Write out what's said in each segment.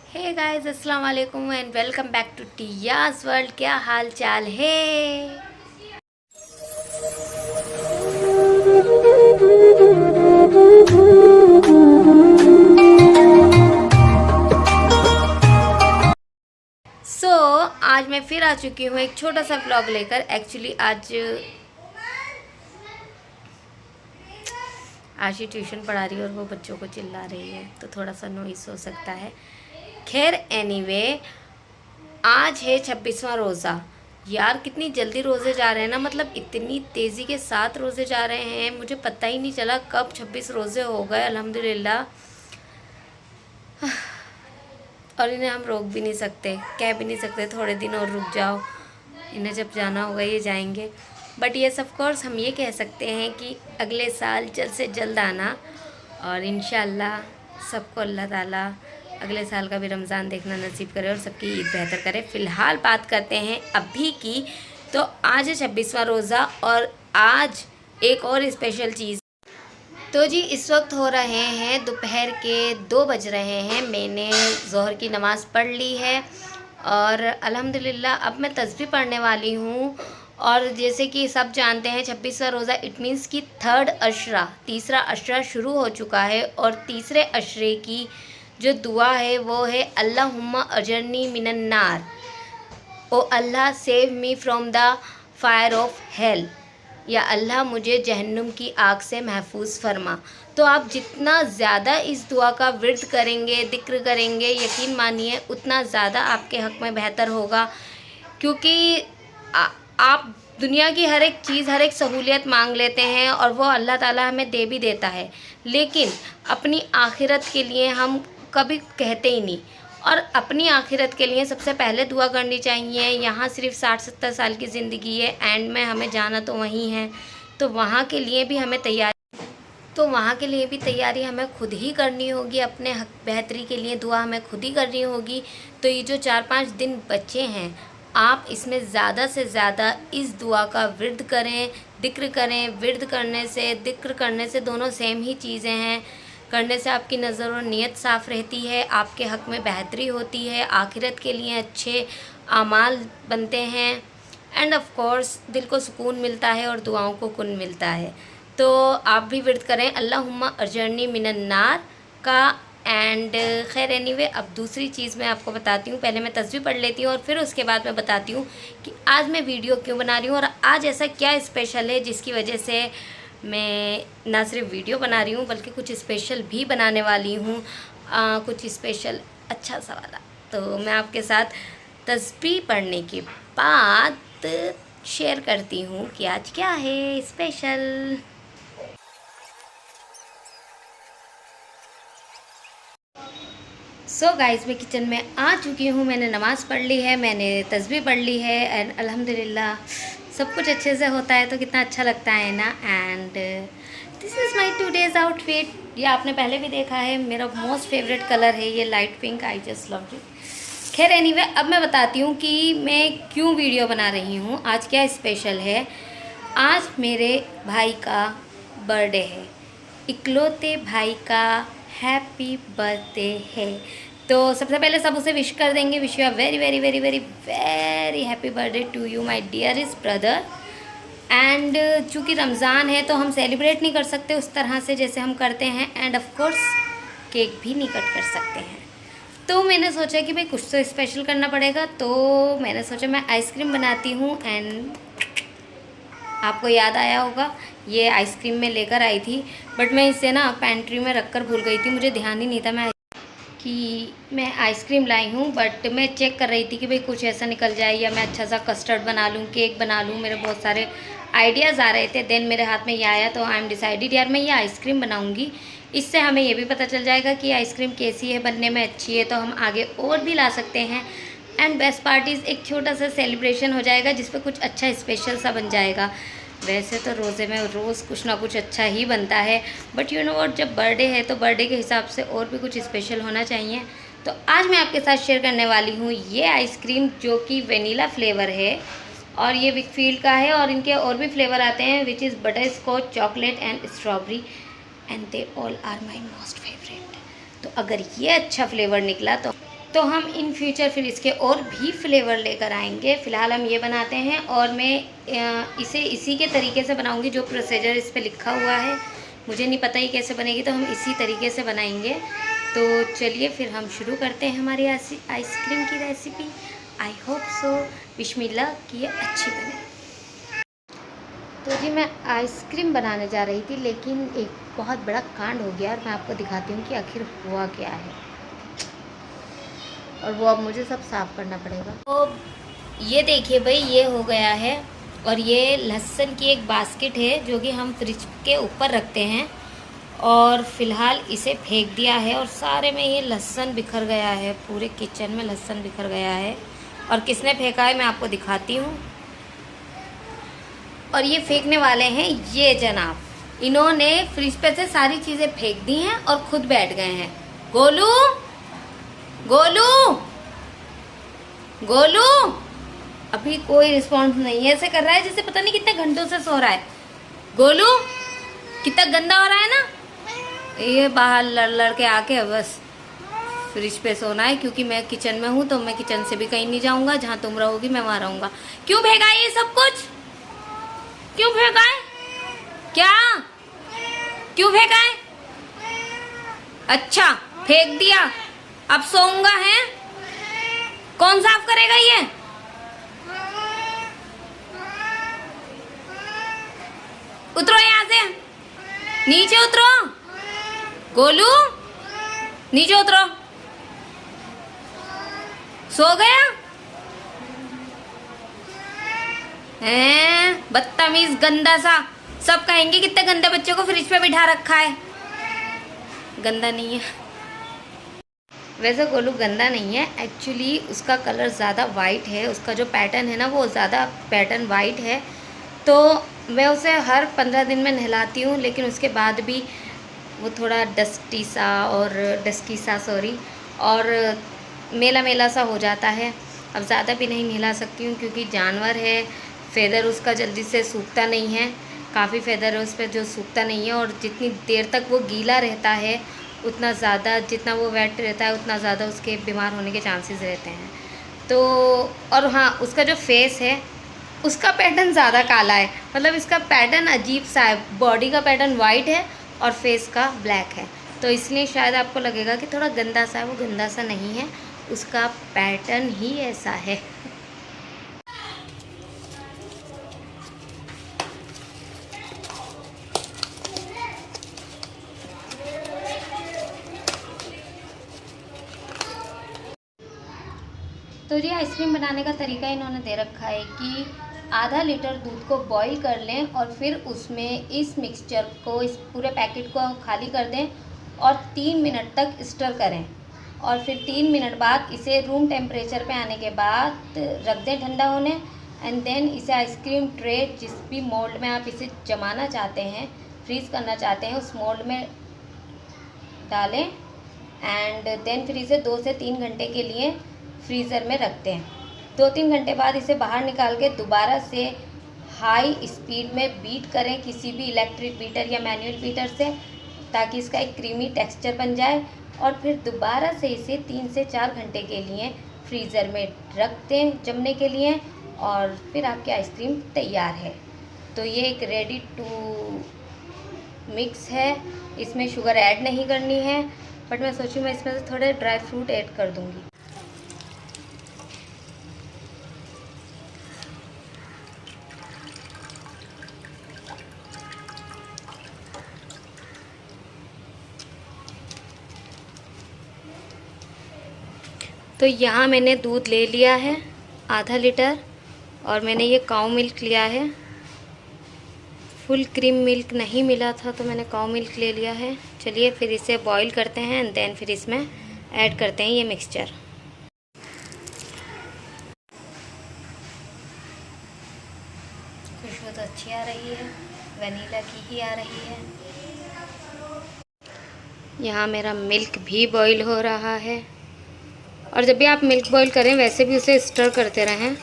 हे guys, अस्सलाम वालेकुम and welcome back to Tia's world. क्या हाल चाल है? आज मैं फिर आ चुकी हूँ एक छोटा सा व्लॉग लेकर। एक्चुअली आज आशी ट्यूशन पढ़ा रही है और वो बच्चों को चिल्ला रही है, तो थोड़ा सा नॉइस हो सकता है। खैर एनीवे, आज है 26वां रोज़ा। यार कितनी जल्दी रोज़े जा रहे हैं ना, मतलब इतनी तेज़ी के साथ रोज़े जा रहे हैं, मुझे पता ही नहीं चला कब 26 रोज़े हो गए अल्हम्दुलिल्लाह। और इन्हें हम रोक भी नहीं सकते, कह भी नहीं सकते थोड़े दिन और रुक जाओ, इन्हें जब जाना होगा ये जाएंगे। बट येस ऑफ कोर्स हम ये कह सकते हैं कि अगले साल जल्द से जल्द आना, और इंशाल्लाह सबको अल्लाह ताला अगले साल का भी रमज़ान देखना नसीब करे और सबकी ईद बेहतर करे। फ़िलहाल बात करते हैं अभी की। तो आज है 26वां रोज़ा और आज एक और स्पेशल चीज़। तो जी इस वक्त हो रहे हैं दोपहर के 2 बज रहे हैं। मैंने ज़ोहर की नमाज़ पढ़ ली है और अल्हम्दुलिल्लाह अब मैं तस्बीह पढ़ने वाली हूँ। और जैसे कि सब जानते हैं 26वां रोज़ा इट मीन्स कि थर्ड अशरा, तीसरा अशरा शुरू हो चुका है। और तीसरे अशरे की जो दुआ है वो है अल्लाहुम्मा अजरनी मिनन नार, O Allah save me from the fire of hell, या अल्लाह मुझे जहन्नुम की आग से महफूज फरमा। तो आप जितना ज़्यादा इस दुआ का विर्द करेंगे, जिक्र करेंगे, यकीन मानिए उतना ज़्यादा आपके हक़ में बेहतर होगा। क्योंकि आप दुनिया की हर एक चीज़, हर एक सहूलियत मांग लेते हैं और वो अल्लाह ताला हमें दे भी देता है, लेकिन अपनी आखिरत के लिए हम कभी कहते ही नहीं। और अपनी आखिरत के लिए सबसे पहले दुआ करनी चाहिए। यहाँ सिर्फ 60-70 साल की ज़िंदगी है, एंड में हमें जाना तो वहीं है, तो वहाँ के लिए भी हमें तैयारी हमें खुद ही करनी होगी। अपने हक बेहतरी के लिए दुआ हमें खुद ही करनी होगी। तो ये जो 4-5 दिन बचे हैं, आप इसमें ज़्यादा से ज़्यादा इस दुआ का विर्द करें, जिक्र करें। विर्द करने से, जिक्र करने से दोनों सेम ही चीज़ें हैं। करने से आपकी नज़र और नीयत साफ़ रहती है, आपके हक़ में बेहतरी होती है, आखिरत के लिए अच्छे आमाल बनते हैं, एंड ऑफ कोर्स दिल को सुकून मिलता है और दुआओं को कुन मिलता है। तो आप भी विर्द करें अल्लाहुम्मा अजरनी मिनन नार का। एंड खैर एनीवे, अब दूसरी चीज़ मैं आपको बताती हूँ। पहले मैं तस्बीह पढ़ लेती हूँ और फिर उसके बाद मैं बताती हूँ कि आज मैं वीडियो क्यों बना रही हूँ और आज ऐसा क्या स्पेशल है जिसकी वजह से मैं ना सिर्फ वीडियो बना रही हूँ बल्कि कुछ स्पेशल भी बनाने वाली हूँ। कुछ स्पेशल अच्छा सा वाला। तो मैं आपके साथ तस्बीह पढ़ने के बाद शेयर करती हूँ कि आज क्या है स्पेशल। सो गाइस, मैं किचन में आ चुकी हूँ। मैंने नमाज़ पढ़ ली है, मैंने तस्बीह पढ़ ली है, एंड अल्हम्दुलिल्लाह सब कुछ अच्छे से होता है तो कितना अच्छा लगता है ना। And this is my today's outfit. ये आपने पहले भी देखा है, मेरा मोस्ट फेवरेट कलर है ये light pink. I just love it. खैर एनीवे, अब मैं बताती हूँ कि मैं क्यों वीडियो बना रही हूँ, आज क्या स्पेशल है। आज मेरे भाई का बर्थडे है, इकलौते भाई का हैप्पी बर्थडे है। तो सबसे पहले सब उसे विश कर देंगे। Wish you a very very very very very happy birthday to you my dearest brother. And चूँकि रमज़ान है तो हम सेलिब्रेट नहीं कर सकते उस तरह से जैसे हम करते हैं, एंड ऑफ कोर्स केक भी नहीं कट कर सकते हैं। तो मैंने सोचा कि भाई कुछ तो स्पेशल करना पड़ेगा, तो मैंने सोचा मैं आइसक्रीम बनाती हूँ। एंड आपको याद आया होगा, ये आइसक्रीम मैं लेकर आई थी, बट मैं इसे ना पेंट्री में रख कर भूल गई थी। मुझे ध्यान ही नहीं था मैं आइसक्रीम लाई हूँ, बट मैं चेक कर रही थी कि भाई कुछ ऐसा निकल जाए या मैं अच्छा सा कस्टर्ड बना लूँ, केक बना लूँ। मेरे बहुत सारे आइडियाज़ आ रहे थे, देन मेरे हाथ में ये आया, तो आई एम डिसाइडेड यार मैं ये आइसक्रीम बनाऊँगी। इससे हमें ये भी पता चल जाएगा कि आइसक्रीम कैसी है, बनने में अच्छी है, तो हम आगे और भी ला सकते हैं। एंड बेस्ट पार्ट इज़ एक छोटा सा सेलिब्रेशन हो जाएगा जिस पर कुछ अच्छा स्पेशल सा बन जाएगा। वैसे तो रोज़े में रोज़ कुछ ना कुछ अच्छा ही बनता है, बट यू नो व्हाट, जब बर्थडे है तो बर्थडे के हिसाब से और भी कुछ स्पेशल होना चाहिए। तो आज मैं आपके साथ शेयर करने वाली हूँ ये आइसक्रीम जो कि वेनीला फ्लेवर है, और ये विकफील्ड का है, और इनके और भी फ्लेवर आते हैं which is butterscotch, chocolate and strawberry, and they all are my most favourite. तो अगर ये अच्छा फ्लेवर निकला तो तो हम इन फ्यूचर फिर इसके और भी फ्लेवर लेकर आएंगे। फ़िलहाल हम ये बनाते हैं और मैं इसे इसी के तरीके से बनाऊंगी जो प्रोसीजर इस पे लिखा हुआ है। मुझे नहीं पता ये कैसे बनेगी, तो हम इसी तरीके से बनाएंगे। तो चलिए फिर हम शुरू करते हैं हमारी आइसक्रीम की रेसिपी। आई होप सो, बिस्मिल्लाह कि ये अच्छी बने। तो जी मैं आइसक्रीम बनाने जा रही थी, लेकिन एक बहुत बड़ा कांड हो गया और मैं आपको दिखाती हूँ कि आखिर हुआ क्या है, और वो अब मुझे सब साफ़ करना पड़ेगा। तो ये देखिए भाई, ये हो गया है। और ये लहसुन की एक बास्केट है जो कि हम फ्रिज के ऊपर रखते हैं, और फ़िलहाल इसे फेंक दिया है और सारे में ये लहसुन बिखर गया है। पूरे किचन में लहसुन बिखर गया है। और किसने फेंका है मैं आपको दिखाती हूँ। और ये फेंकने वाले हैं ये जनाब, इन्होंने फ्रिज पे से सारी चीज़ें फेंक दी हैं और खुद बैठ गए हैं। गोलू गोलू गोलू, अभी कोई रिस्पॉन्स नहीं है। ऐसे कर रहा है जैसे पता नहीं कितने घंटों से सो रहा है। गोलू कितना गंदा हो रहा है ना। ये बाहर लड़ लड़ के आके बस फ्रिज पे सोना है, क्योंकि मैं किचन में हूँ तो मैं किचन से भी कहीं नहीं जाऊँगा। जहाँ तुम रहोगी मैं वहाँ रहूँगा। क्यों फेंका है ये सब कुछ? क्यों फेंका है? क्या क्यों फेंका है? अच्छा फेंक दिया, अब सोऊंगा है। कौन साफ करेगा ये? उतरो यहाँ से, नीचे उतरो। गोलू नीचे उतरो। सो गया हैं? बदतमीज गंदा सा। सब कहेंगे कितने गंदे बच्चे को फ्रिज पे बिठा रखा है। गंदा नहीं है वैसे, गोलू गंदा नहीं है। एक्चुअली उसका कलर ज़्यादा वाइट है, उसका जो पैटर्न है ना वो ज़्यादा पैटर्न वाइट है। तो मैं उसे हर 15 दिन में नहलाती हूँ, लेकिन उसके बाद भी वो थोड़ा डस्टी सा और मेला मेला सा हो जाता है। अब ज़्यादा भी नहीं नहला सकती हूँ क्योंकि जानवर है, फेदर उसका जल्दी से सूखता नहीं है। काफ़ी फेदर है उस पर जो सूखता नहीं है, और जितनी देर तक वो गीला रहता है उतना ज़्यादा, जितना वो वेट रहता है उतना ज़्यादा उसके बीमार होने के चांसेस रहते हैं। तो और हाँ, उसका जो फेस है उसका पैटर्न ज़्यादा काला है, मतलब इसका पैटर्न अजीब सा है। बॉडी का पैटर्न वाइट है और फेस का ब्लैक है, तो इसलिए शायद आपको लगेगा कि थोड़ा गंदा सा है। वो गंदा सा नहीं है, उसका पैटर्न ही ऐसा है। तो जी आइसक्रीम बनाने का तरीका इन्होंने दे रखा है कि आधा लीटर दूध को बॉईल कर लें और फिर उसमें इस मिक्सचर को, इस पूरे पैकेट को खाली कर दें और 3 मिनट तक स्टर करें। और फिर 3 मिनट बाद इसे रूम टेम्परेचर पे आने के बाद रख दें ठंडा होने। एंड देन इसे आइसक्रीम ट्रे, जिस भी मोल्ड में आप इसे जमाना चाहते हैं, फ्रीज़ करना चाहते हैं, उस मोल्ड में डालें। एंड देन फिर इसे 2 से 3 घंटे के लिए फ्रीज़र में रखते हैं। 2-3 घंटे बाद इसे बाहर निकाल के दोबारा से हाई स्पीड में बीट करें, किसी भी इलेक्ट्रिक बीटर या मैनुअल बीटर से, ताकि इसका एक क्रीमी टेक्सचर बन जाए। और फिर दोबारा से इसे 3 से 4 घंटे के लिए फ्रीज़र में रख दें जमने के लिए, और फिर आपकी आइसक्रीम तैयार है। तो ये एक रेडी टू मिक्स है, इसमें शुगर ऐड नहीं करनी है, बट मैं सोचूं मैं इसमें से थोड़े ड्राई फ्रूट ऐड कर दूँगी। तो यहाँ मैंने दूध ले लिया है आधा लीटर, और मैंने ये काऊ मिल्क लिया है। फुल क्रीम मिल्क नहीं मिला था तो मैंने काऊ मिल्क ले लिया है। चलिए फिर इसे बॉईल करते हैं एंड देन फिर इसमें ऐड करते हैं ये मिक्सचर। खुशबू तो अच्छी आ रही है, वनीला की ही आ रही है। यहाँ मेरा मिल्क भी बॉईल हो रहा है, और जब भी आप मिल्क बॉईल करें वैसे भी उसे स्टर करते रहें,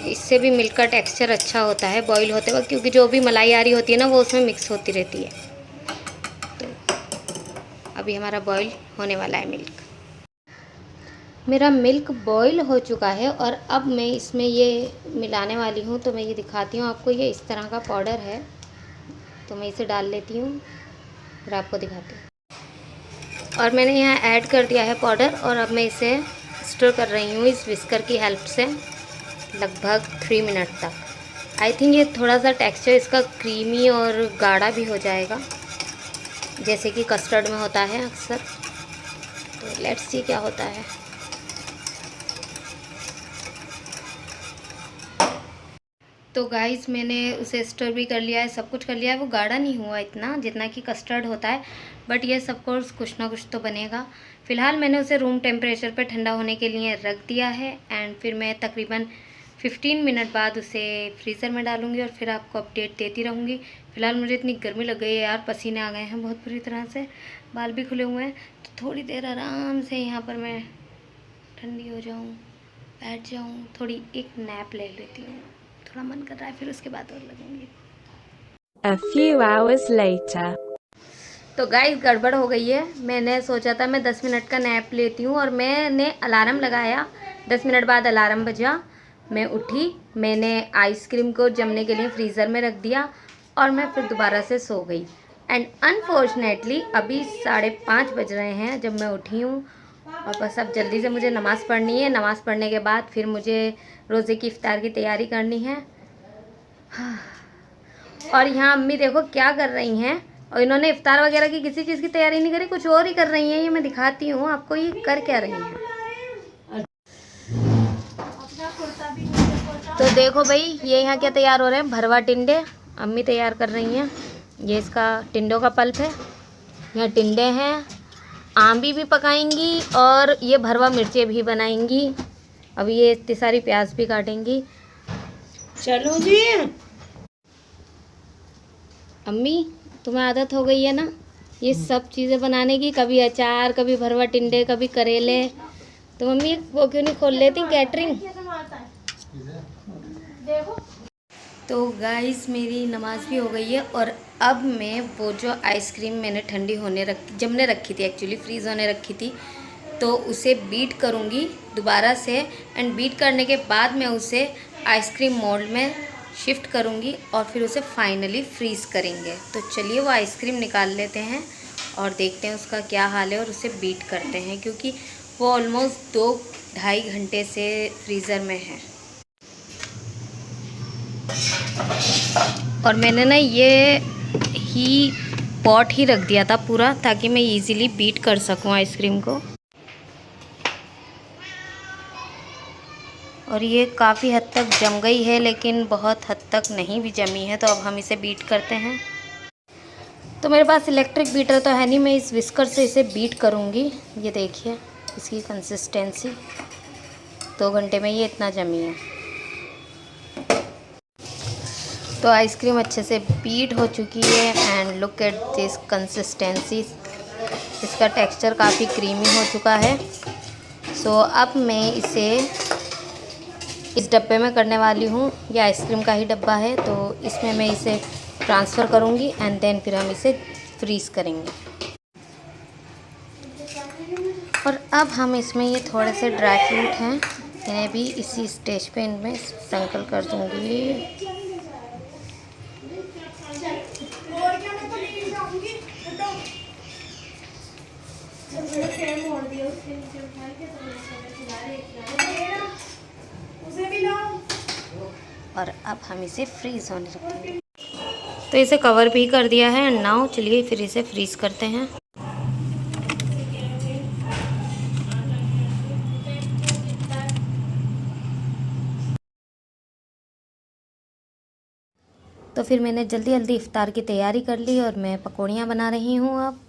इससे भी मिल्क का टेक्सचर अच्छा होता है बॉईल होते वक्त, क्योंकि जो भी मलाई आ रही होती है ना वो उसमें मिक्स होती रहती है। तो अभी हमारा बॉईल होने वाला है मिल्क। मेरा मिल्क बॉईल हो चुका है और अब मैं इसमें ये मिलाने वाली हूँ। तो मैं ये दिखाती हूँ आपको, ये इस तरह का पाउडर है। तो मैं इसे डाल लेती हूँ फिर आपको दिखाती हूँ। और मैंने यहाँ ऐड कर दिया है पाउडर और अब मैं इसे स्टर कर रही हूँ इस विस्कर की हेल्प से लगभग 3 मिनट तक। आई थिंक ये थोड़ा सा टेक्सचर इसका क्रीमी और गाढ़ा भी हो जाएगा जैसे कि कस्टर्ड में होता है अक्सर। तो लेट्स सी क्या होता है। तो गाइस मैंने उसे स्टर भी कर लिया है, सब कुछ कर लिया है। वो गाढ़ा नहीं हुआ इतना जितना कि कस्टर्ड होता है, बट ये सब कोर्स कुछ ना कुछ तो बनेगा। फ़िलहाल मैंने उसे रूम टेम्परेचर पे ठंडा होने के लिए रख दिया है एंड फिर मैं तकरीबन 15 मिनट बाद उसे फ्रीज़र में डालूँगी और फिर आपको अपडेट देती रहूँगी। फ़िलहाल मुझे इतनी गर्मी लग गई है यार, पसीने आ गए हैं बहुत बुरी तरह से, बाल भी खुले हुए हैं। तो थोड़ी देर आराम से यहाँ पर मैं ठंडी हो जाऊँ, बैठ जाऊँ, थोड़ी एक नैप ले लेती हूँ। थोड़ा मन कर रहा है, फिर उसके बाद और लगूंगी। A few hours later. तो गाइस गड़बड़ हो गई है। मैंने सोचा था मैं 10 मिनट का नैप लेती हूँ और मैंने अलार्म लगाया। 10 मिनट बाद अलार्म बजा, मैं उठी, मैंने आइसक्रीम को जमने के लिए फ्रीज़र में रख दिया और मैं फिर दोबारा से सो गई। एंड अनफॉर्चुनेटली अभी 5:30 बज रहे हैं जब मैं उठी हूँ और बस अब जल्दी से मुझे नमाज़ पढ़नी है। नमाज़ पढ़ने के बाद फिर मुझे रोज़े की इफ्तार की तैयारी करनी है। और यहाँ अम्मी देखो क्या कर रही हैं, और इन्होंने इफ्तार वगैरह की किसी चीज़ की तैयारी नहीं करी, कुछ और ही कर रही हैं। ये मैं दिखाती हूँ आपको ये कर क्या रही हैं। तो देखो भाई ये यहाँ क्या तैयार हो रहे हैं, भरवा टिंडे अम्मी तैयार कर रही हैं। ये इसका टिंडों का पल्प है, यहाँ टिंडे हैं, आंबी भी पकाएंगी और ये भरवा मिर्चें भी बनाएंगी। अब ये इतनी सारी प्याज भी काटेंगी। चलो जी। अम्मी तुम्हें आदत हो गई है ना ये सब चीज़ें बनाने की, कभी अचार, कभी भरवा टिंडे, कभी करेले। तो मम्मी वो क्यों नहीं खोल लेती कैटरिंग। तो गाइस मेरी नमाज़ भी हो गई है और अब मैं वो जो आइसक्रीम मैंने ठंडी होने जमने रखी थी, एक्चुअली फ्रीज़ होने रखी थी, तो उसे बीट करूँगी दोबारा से। एंड बीट करने के बाद मैं उसे आइसक्रीम मोल्ड में शिफ्ट करूँगी और फिर उसे फाइनली फ्रीज़ करेंगे। तो चलिए वो आइसक्रीम निकाल लेते हैं और देखते हैं उसका क्या हाल है और उसे बीट करते हैं, क्योंकि वो ऑलमोस्ट 2-2.5 घंटे से फ्रीज़र में है। और मैंने ना ये ही पॉट ही रख दिया था पूरा, ताकि मैं इजीली बीट कर सकूं आइसक्रीम को। और ये काफ़ी हद तक जम गई है, लेकिन बहुत हद तक नहीं भी जमी है। तो अब हम इसे बीट करते हैं। तो मेरे पास इलेक्ट्रिक बीटर तो है नहीं, मैं इस विस्कर से इसे बीट करूँगी। ये देखिए इसकी कंसिस्टेंसी, 2 घंटे में ये इतना जमी है। तो आइसक्रीम अच्छे से बीट हो चुकी है and look at this consistency. इसका टेक्सचर काफ़ी क्रीमी हो चुका है। सो अब मैं इसे इस डब्बे में करने वाली हूँ। ये आइसक्रीम का ही डब्बा है, तो इसमें मैं इसे ट्रांसफ़र करूँगी एंड देन फिर हम इसे फ्रीज़ करेंगे। और अब हम इसमें ये थोड़े से ड्राई फ्रूट हैं, इन्हें भी इसी स्टेज पे इनमें स्प्रिंकल कर दूँगी। और अब हम इसे फ्रीज़ होने रखेंगे। तो इसे कवर भी कर दिया है एंड नाउ चलिए फिर इसे फ्रीज़ करते हैं। तो फिर मैंने जल्दी जल्दी इफ्तार की तैयारी कर ली और मैं पकौड़ियाँ बना रही हूँ अब।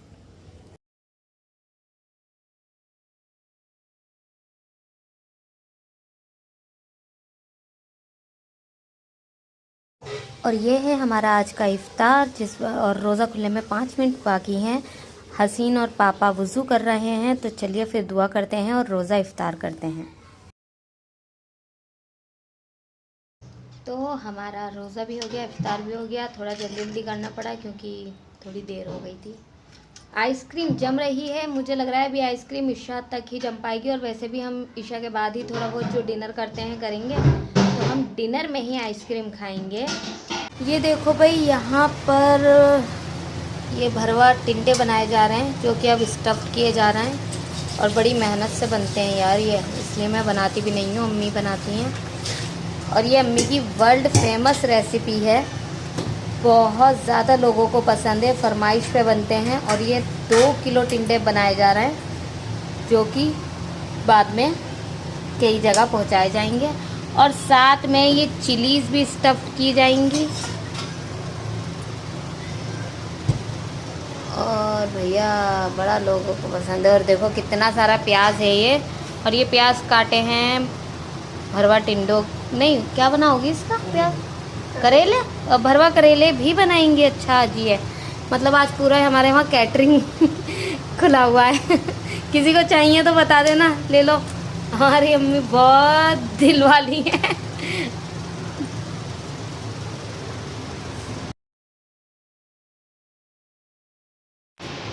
और ये है हमारा आज का इफ्तार और रोज़ा खुलने में 5 मिनट बाकी हैं। हसीन और पापा वज़ू कर रहे हैं, तो चलिए फिर दुआ करते हैं और रोज़ा इफ्तार करते हैं। तो हमारा रोज़ा भी हो गया, इफ्तार भी हो गया। थोड़ा जल्दी जल्दी करना पड़ा क्योंकि थोड़ी देर हो गई थी। आइसक्रीम जम रही है। मुझे लग रहा है अभी आइसक्रीम ईशा तक ही जम पाएगी, और वैसे भी हम ईशा के बाद ही थोड़ा बहुत जो डिनर करते हैं करेंगे, तो हम डिनर में ही आइसक्रीम खाएंगे। ये देखो भाई, यहाँ पर ये भरवा टिंडे बनाए जा रहे हैं, जो कि अब स्टफ़ किए जा रहे हैं, और बड़ी मेहनत से बनते हैं यार ये, इसलिए मैं बनाती भी नहीं हूँ, अम्मी बनाती हैं। और ये अम्मी की वर्ल्ड फेमस रेसिपी है, बहुत ज़्यादा लोगों को पसंद है, फरमाइश पे बनते हैं। और ये 2 किलो टिंडे बनाए जा रहे हैं, जो कि बाद में कई जगह पहुंचाए जाएंगे। और साथ में ये चिलीज़ भी स्टफ़ की जाएंगी। और भैया बड़ा लोगों को पसंद है। और देखो कितना सारा प्याज है ये, और ये प्याज काटे हैं भरवा टिंडो, नहीं क्या बनाओगी इसका, प्याज करेले, और भरवा करेले भी बनाएंगे। अच्छा जी है, मतलब आज पूरा हमारे वहाँ कैटरिंग खुला हुआ है। किसी को चाहिए तो बता देना, ले लो। हमारी अम्मी बहुत दिल वाली है।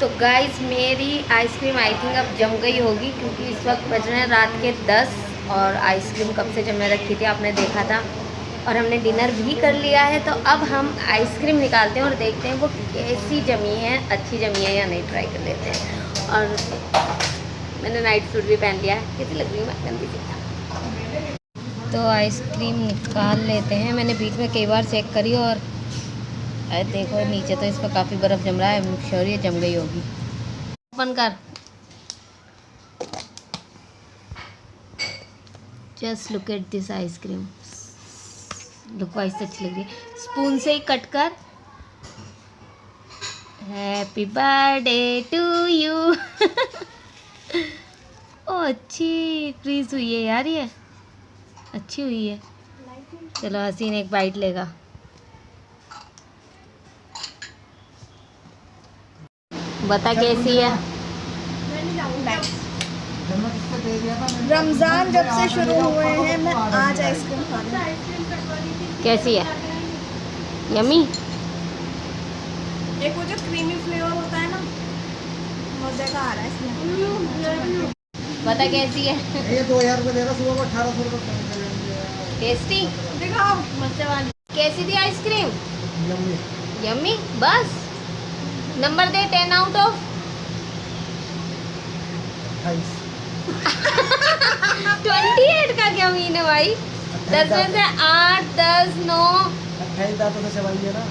तो गाइस, मेरी आइसक्रीम आई थिंक अब जम गई होगी, क्योंकि इस वक्त बज रहे हैं रात के 10, और आइसक्रीम कब से जमे रखी थी आपने देखा था। और हमने डिनर भी कर लिया है, तो अब हम आइसक्रीम निकालते हैं और देखते हैं वो कैसी जमी है, अच्छी जमी है या नहीं, ट्राई कर लेते हैं। और मैंने नाइट सूट भी पहन लिया है, कैसी लग रही हूँ मैं, गंदी सी। तो आइसक्रीम निकाल लेते हैं। मैंने बीच में कई बार चेक करी, और देखो नीचे तो इस पर काफ़ी बर्फ़ जम रहा है, आई एम श्योर ये जम गई होगी। ओपन कर, just look at this ice cream, look wise अच्छी लग रही है। स्पून से ही कट कर। Happy birthday to you. ओ अच्छी फ्रीज हुई है यार, ये अच्छी हुई है। चलो हसीन एक बाइट लेगा। बता कैसी है। रमज़ान जब से शुरू हुए हैं, मैं आज आइसक्रीम खा रही हूँ। कैसी है, यमी। एक वो जो क्रीमी फ्लेवर होता है ना, मज़े का आ रहा है इसमें। बता कैसी है। ये 2000 रुपये दे रहा, सुबह को 1800 रुपये। टेस्टी दिखाओ। मस्ते वाली। कैसी थी आइसक्रीम, यम्मी। यम्मी। बस नंबर दे 10 आउट ऑफ 28 का क्या मीन है भाई। 10 में से 8, 10, 9। 28 दांतों से चबाइए ना।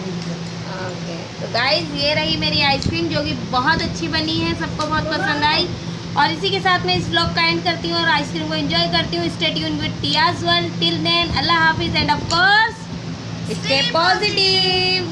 ओके, तो गाइस ये रही मेरी आइसक्रीम, जो कि बहुत अच्छी बनी है, सबको बहुत पसंद आई। और इसी के साथ मैं इस व्लॉग का एंड करती हूँ और आइसक्रीम को एंजॉय करती हूँ। Stay tuned with Tia's world. Till then, अल्लाह हाफिज, and of course stay positive.